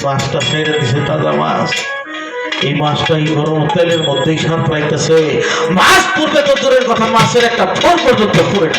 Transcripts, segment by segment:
মাছটা ছেড়ে দিছে, তাজা মাছ। এই মাছটা এই গরম তেলের মধ্যেই স্বাদ পাইতেছে। মাছ পুরবে তো দূরের কথা, মাছের একটা ফোন পর্যন্ত পুরে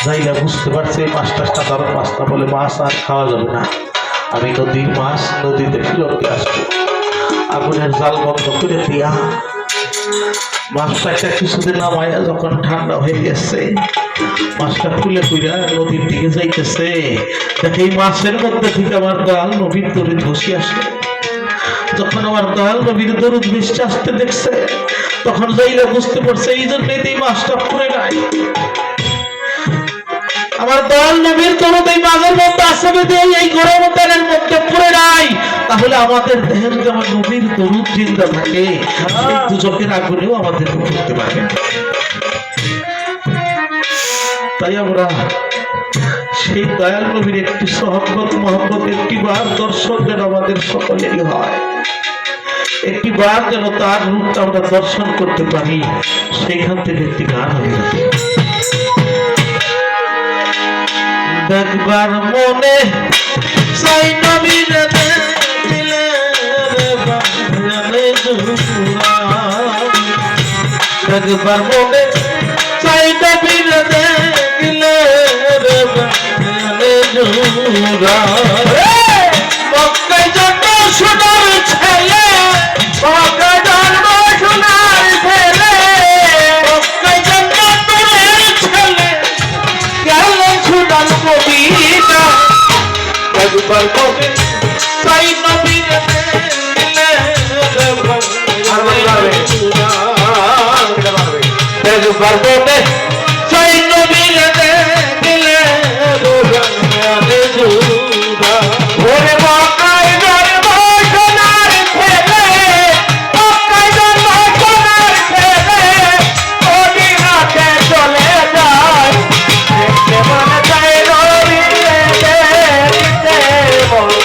যাইলা বুঝতে পারছে এই মাছটা সাধারণ মাছ না, বলে মাছ আর খাওয়া যাবে না, আমি নদীর মাছ নদীতে ফেরত দিয়ে আসবো। আগুনের জাল বন্ধ করে দিয়া মাছটা একটা কিছুদিন নামাইয়া যখন ঠান্ডা হয়ে গেছে, মাছটা খুলে খুলে নদীর দিকে যাইতেছে। দেখে এই মাছের মধ্যে থেকে আমার দয়াল নবীর দরুদ ভেসে আসে। যখন আমার দয়াল নবীর দরুদ ভেসে আসতে দেখছে, তখন যাইলা বুঝতে পারছে এই জন্য এই মাছটা পুরে নাই। আমার দয়াল নবীর দরুদ এই মাছের মধ্যে আছে বেঁধে এই গরম তেলের মধ্যে পুরে নাই। তাহলে আমাদের দেহের যেমন নবীর দরুদ জিন্দা থাকে, সেই দুজকের আগুনেও আমাদের করতে পারে। তাই আমরা সেই দয়াল নবীর একটি সহবত মহব্বত একটি বার দর্শন যেন আমাদের সকলেরই হয়, একটি বার যেন তার রূপটা আমরা দর্শন করতে পারি, সেইখান থেকে একটি গান হয়ে যাবে। দেখবার মনে চাই নবীর দিলে দেখবার মনে চাই নবীর দিলে মক্কায় জন্ম সোনার ছেলে, মক্কায় জন্ম সোনার ছেলে, মক্কায় জন্ম সোনার ছেলে, গেল সোনার মদিনা। একবার কবে চাই নবীর দিলে একবার কবে চাই নবীর দিলে ওরে মক্কায় জন্ম সোনার ছেলে, মক্কায় জন্ম সোনার ছেলে, মদিনাতে চলে যায়। দেখতে মনে চায় নবীর দেখতে মনে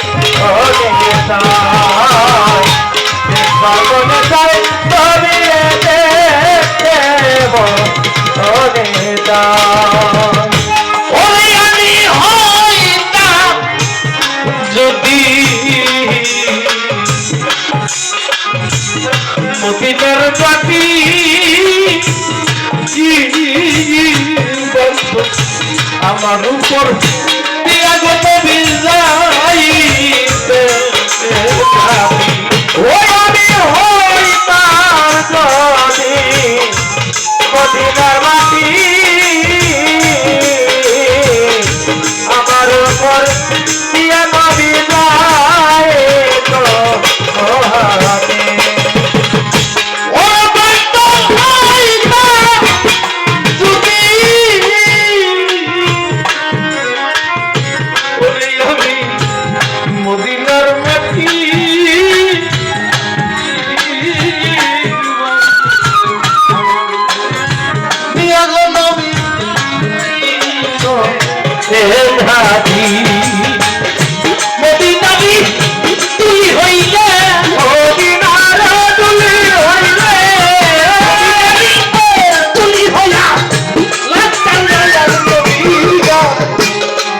চায়, দেখবার মনে চায় নবীর দেখতে মনে চায়। ওরে আমি হইতাম যদি মদিনার বাতি, আমার উপর দিয়া গত বিজাইতে ওই আমি হইতাম যদি মদিনার বাতি, আমার উপর দিয়া নবী যায় তো হাতে। ও বন্ধু হইতা যদি ওরে আমি মদিনার মাটি, দিয়া গো নবী হাতি মদিনাবি তুই হইলে, মদিনার তুলি হইলে, তুলি হইলা লাগতাম নবীরা।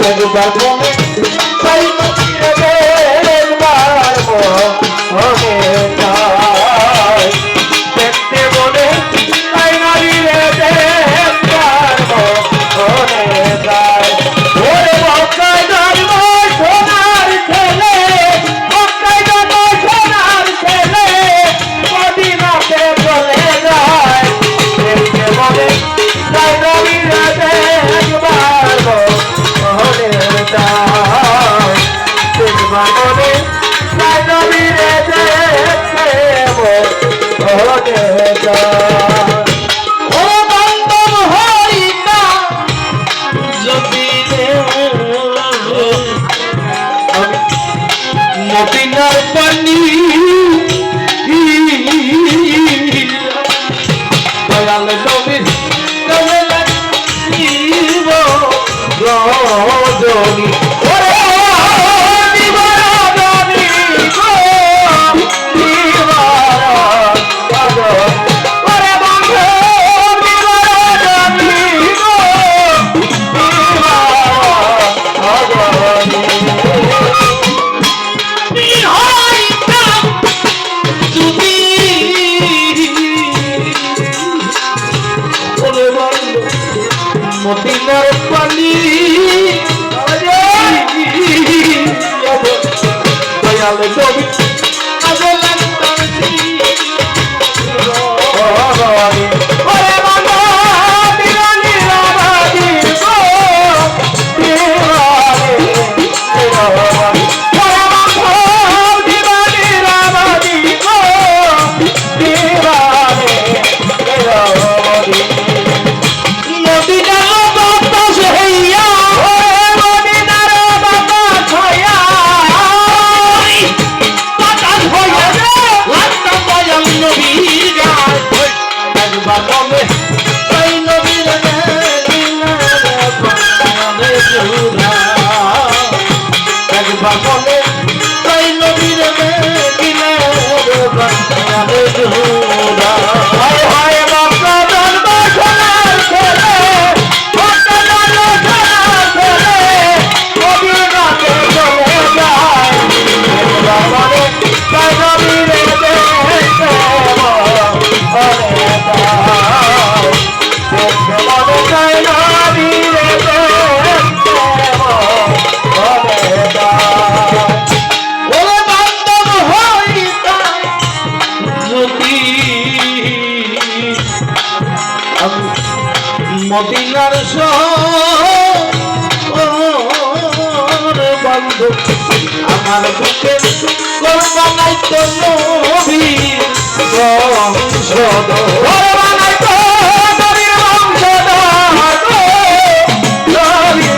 একবার মনে চাই নবীর একবার মনে চাই, দেখতে মনে চাই নবীর একবার মনে চাই। ওরে মক্কায় জন্ম সোনার ছেলে, মক্কায় জন্ম সোনার ছেলে, মদিনাতে চলে যায়। দেখতে মনে চাই নবীর একবার মনে চাই, দেখবার মনে চাই নবীর দেখতে মনে চাই। ও বান্ধব হইতা যদি মদিনার পানি, দয়াল নবীর রজনী ওরে দিবারজনী গো দিবারজনী ওরে বন্ধু দিবারজনী গো দিবারজনী দয়াল নবী আগে লাগতাম মদিনার বন্ধু আমার বুকে করবা নাই তো নবীর বংশধর করবা নাই তো নবীর বংশধর নবীর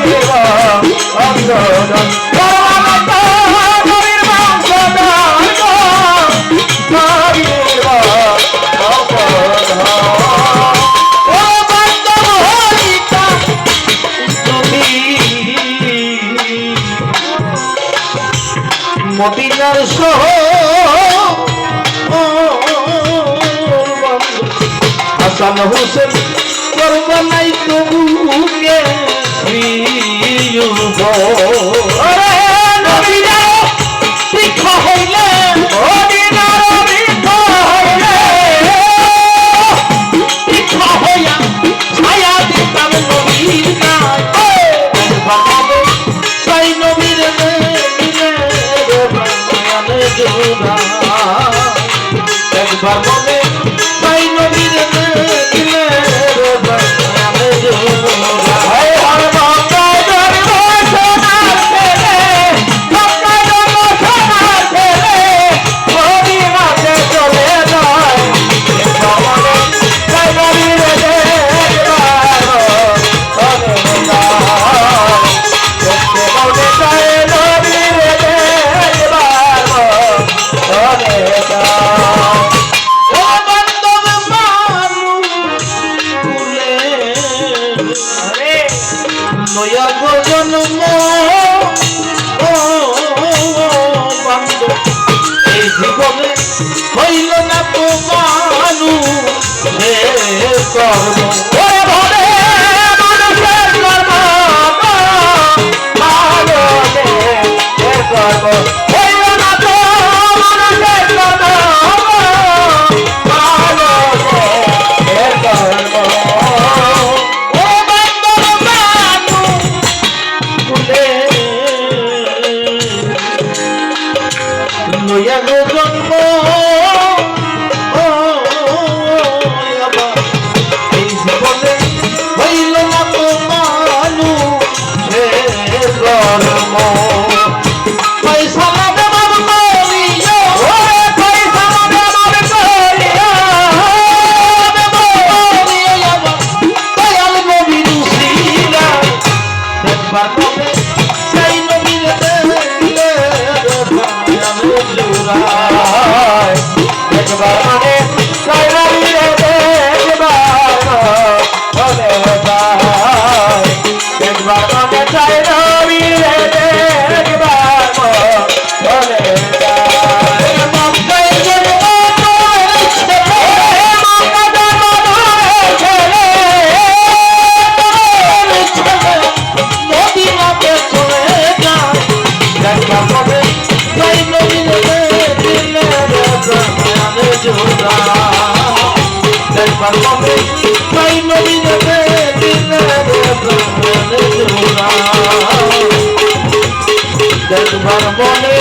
বংশধর করবা নাই তো নবীর বংশধর নবীর বংশধর মদিনার হাসান হোসেন করবা নাই তবুকে হইলে হইয়া ছায়া দিতাম নবীর গায় নবীর একবার মনে তাই নবীর দিলে এই জীবনে হইল না তো মানুষ কর্ম একবার বলে